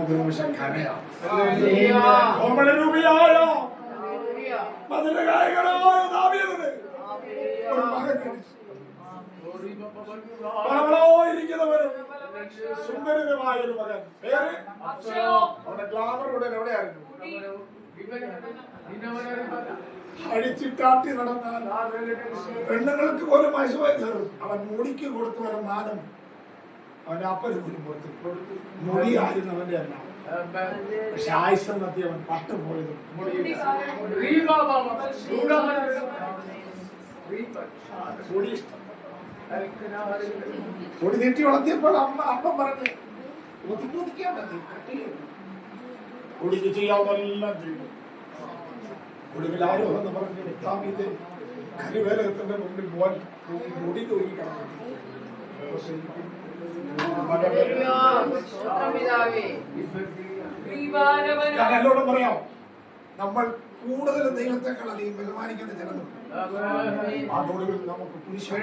നമുക്ക് നിമിഷം കരയാം. ഇരിക്കുന്നവരും സുന്ദരനുമായ ഒരു മകൻ. പേര് അവന്റെ ഗ്ലാമർ ഉടൻ എവിടെയായിരുന്നു? അടിച്ചിട്ടാട്ടി നടന്നാൽ പെണ്ണുങ്ങൾക്ക് പോലും വയസ്സുമായി കയറും. അവൻ മുടിക്ക് കൊടുത്തു വരും മാനം അവന്റെ അപ്പന് പോലും കൊടുത്തു. മുടിയായിരുന്നു അവന്റെ അല്ല. പക്ഷെ ആയുസെന്നത്തി അവൻ പട്ടുപോയത് മുടി നീട്ടി വളർത്തിയപ്പോൾ അമ്മ പറഞ്ഞു ഒതുക്കാൻ മതി, മുടിക്ക് ചെയ്യാവുന്നെല്ലാം ചെയ്തു. ഒടുവിൽ ആരോ എന്ന് പറഞ്ഞ് സ്വാമിന്റെ കരിവേലകത്തിന്റെ മുമ്പിൽ പോവാൻ മുടി തൂങ്ങി കിടന്നു. ഞാൻ എന്നോട് പറയാം, നമ്മൾ കൂടുതൽ ദൈവത്തെക്കാൾ അധികം ബഹുമാനിക്കുന്ന ജനങ്ങളുണ്ട്. അതോടൊപ്പം നമുക്ക് പുരുഷൻ